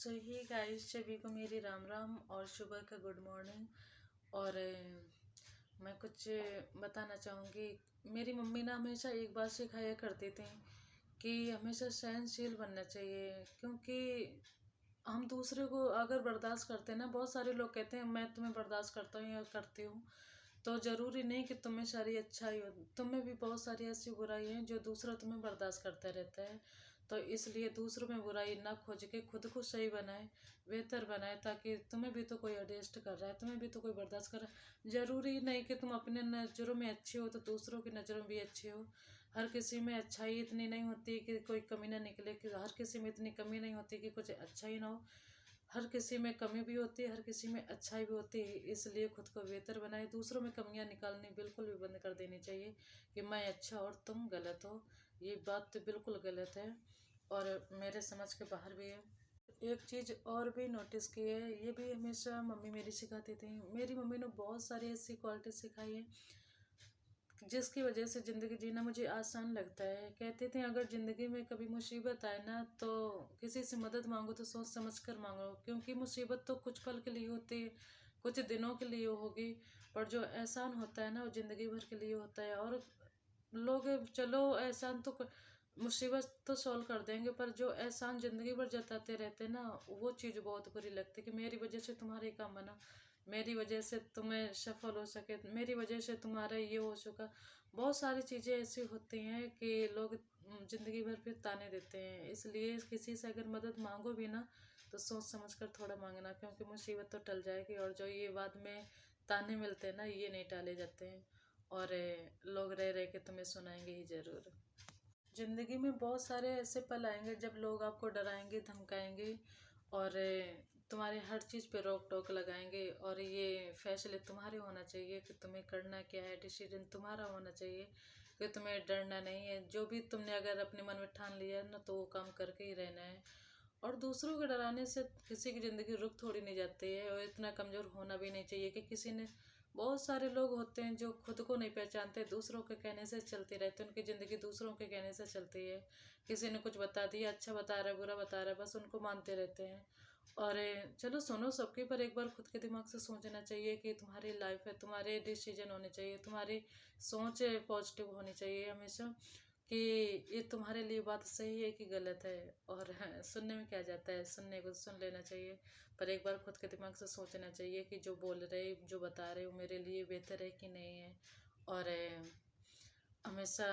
सो ही guys, सभी को मेरी राम राम और सुबह का गुड मॉर्निंग। और मैं कुछ बताना चाहूँगी। मेरी मम्मी ना हमेशा एक बात सिखाया करती थी कि हमेशा सहनशील बनना चाहिए, क्योंकि हम दूसरे को अगर बर्दाश्त करते हैं ना, बहुत सारे लोग कहते हैं मैं तुम्हें बर्दाश्त करता हूँ या करती हूँ, तो ज़रूरी नहीं कि तुम्हें सारी अच्छाई हो, तुम्हें भी बहुत सारी ऐसी बुराई हैं जो दूसरा तुम्हें बर्दाश्त करता रहता है। तो इसलिए दूसरों में बुराई ना खोज के खुद को सही बनाए, बेहतर बनाए, ताकि तुम्हें भी तो कोई एडजस्ट कर रहा है, तुम्हें भी तो कोई बर्दाश्त कर रहा है। ज़रूरी नहीं कि तुम अपने नज़रों में अच्छे हो तो दूसरों की नज़रों में भी अच्छे हो। हर किसी में अच्छाई इतनी नहीं होती कि कोई कमी ना निकले, कि हर किसी में इतनी कमी नहीं होती कि कुछ अच्छा ही ना हो। हर किसी में कमी भी होती है, हर किसी में अच्छाई भी होती है। इसलिए खुद को बेहतर बनाए, दूसरों में कमियां निकालनी बिल्कुल भी बंद कर देनी चाहिए कि मैं अच्छा और तुम गलत हो। ये बात तो बिल्कुल गलत है और मेरे समझ के बाहर भी है। एक चीज़ और भी नोटिस की है, ये भी हमेशा मम्मी मेरी सिखाती थी। मेरी मम्मी ने बहुत सारी ऐसी क्वालिटी सिखाई है जिसकी वजह से ज़िंदगी जीना मुझे आसान लगता है। कहते थे अगर ज़िंदगी में कभी मुसीबत आए ना, तो किसी से मदद मांगो तो सोच समझ कर मांगो, क्योंकि मुसीबत तो कुछ पल के लिए होती है, कुछ दिनों के लिए होगी, पर जो एहसान होता है ना वो ज़िंदगी भर के लिए होता है। और लोग चलो एहसान तो मुसीबत तो सॉल्व कर देंगे, पर जो एहसान ज़िंदगी भर जताते रहते हैं ना, वो चीज़ बहुत बुरी लगती है कि मेरी वजह से तुम्हारा ये काम बना, मेरी वजह से तुम्हें सफल हो सके, मेरी वजह से तुम्हारा ये हो चुका। बहुत सारी चीज़ें ऐसी होती हैं कि लोग ज़िंदगी भर फिर ताने देते हैं। इसलिए किसी से अगर मदद मांगो भी ना, तो सोच समझ कर थोड़ा मांगना, क्योंकि मुसीबत तो टल जाएगी और जो ये बाद में ताने मिलते हैं ना, ये नहीं टाले जाते हैं। और लोग रह रह के तुम्हें सुनाएंगे ही ज़रूर। ज़िंदगी में बहुत सारे ऐसे पल आएंगे जब लोग आपको डराएंगे, धमकाएंगे और तुम्हारे हर चीज़ पे रोक टोक लगाएंगे। और ये फैसले तुम्हारे होना चाहिए कि तुम्हें करना क्या है, डिसीजन तुम्हारा होना चाहिए कि तुम्हें डरना नहीं है। जो भी तुमने अगर अपने मन में ठान लिया है ना, तो वो काम करके ही रहना है। और दूसरों को डराने से किसी की ज़िंदगी रुक थोड़ी नहीं जाती है, और इतना कमज़ोर होना भी नहीं चाहिए कि किसी ने। बहुत सारे लोग होते हैं जो खुद को नहीं पहचानते, दूसरों के कहने से चलते रहते हैं, उनकी ज़िंदगी दूसरों के कहने से चलती है। किसी ने कुछ बता दिया, अच्छा बता रहा है बुरा बता रहा है, बस उनको मानते रहते हैं। और चलो सुनो सबकी, पर एक बार खुद के दिमाग से सोचना चाहिए कि तुम्हारी लाइफ है, तुम्हारे डिसीजन होने चाहिए, तुम्हारी सोच पॉजिटिव होनी चाहिए हमेशा, कि ये तुम्हारे लिए बात सही है कि गलत है। और सुनने में क्या जाता है, सुनने को सुन लेना चाहिए, पर एक बार खुद के दिमाग से सोचना चाहिए कि जो बोल रहे जो बता रहे हो मेरे लिए बेहतर है कि नहीं है। और हमेशा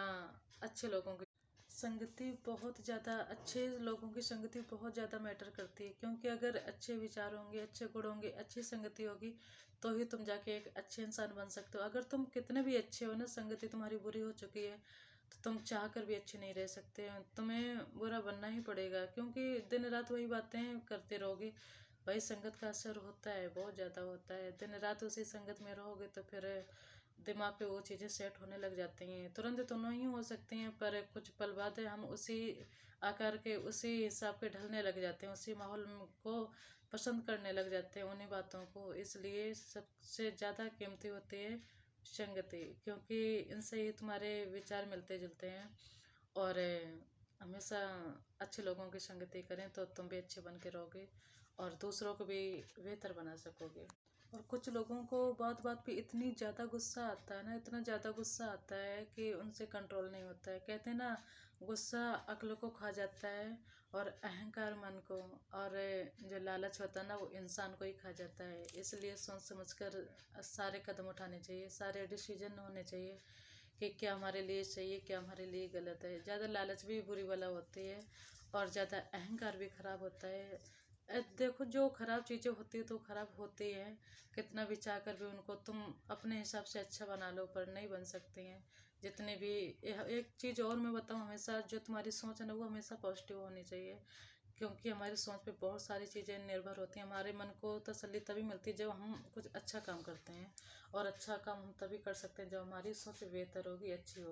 अच्छे लोगों की संगति बहुत ज़्यादा, अच्छे लोगों की संगति बहुत ज़्यादा मैटर करती है, क्योंकि अगर अच्छे विचार होंगे, अच्छे गुण होंगे, अच्छी संगति होगी, तो ही तुम जाके एक अच्छे इंसान बन सकते हो। अगर तुम कितने भी अच्छे हो ना, संगति तुम्हारी बुरी हो चुकी है, तो तुम चाह कर भी अच्छे नहीं रह सकते हैं, तुम्हें बुरा बनना ही पड़ेगा, क्योंकि दिन रात वही बातें करते रहोगे। भाई संगत का असर होता है, बहुत ज़्यादा होता है। दिन रात उसी संगत में रहोगे तो फिर दिमाग पे वो चीज़ें सेट होने लग जाती हैं। तुरंत तो नहीं हो सकती हैं, पर कुछ पल बाद हम उसी आकार के, उसी हिसाब के ढलने लग जाते हैं, उसी माहौल को पसंद करने लग जाते हैं, उन्हीं बातों को। इसलिए सबसे ज़्यादा कीमती होती है संगति, क्योंकि इनसे ही तुम्हारे विचार मिलते जुलते हैं। और हमेशा अच्छे लोगों की संगति करें तो तुम भी अच्छे बन के रहोगे और दूसरों को भी बेहतर बना सकोगे। और कुछ लोगों को बात बात पे इतनी ज़्यादा गुस्सा आता है ना, इतना ज़्यादा गुस्सा आता है कि उनसे कंट्रोल नहीं होता है। कहते हैं ना, गुस्सा अक्ल को खा जाता है और अहंकार मन को, और जो लालच होता है ना, वो इंसान को ही खा जाता है। इसलिए सोच समझ कर सारे कदम उठाने चाहिए, सारे डिसीजन होने चाहिए कि क्या हमारे लिए सही है, क्या हमारे लिए गलत है। ज़्यादा लालच भी बुरी वाला होती है और ज़्यादा अहंकार भी खराब होता है। देखो, जो खराब चीज़ें होती है तो खराब होती है, कितना भी चाह कर भी उनको तुम अपने हिसाब से अच्छा बना लो, पर नहीं बन सकती हैं। जितने भी एक चीज़ और मैं बताऊँ, हमेशा जो तुम्हारी सोच है ना, वो हमेशा पॉजिटिव होनी चाहिए, क्योंकि हमारी सोच पे बहुत सारी चीज़ें निर्भर होती हैं। हमारे मन को तसल्ली तभी मिलती है जब हम कुछ अच्छा काम करते हैं, और अच्छा काम हम तभी कर सकते हैं जब हमारी सोच बेहतर होगी, अच्छी होगी।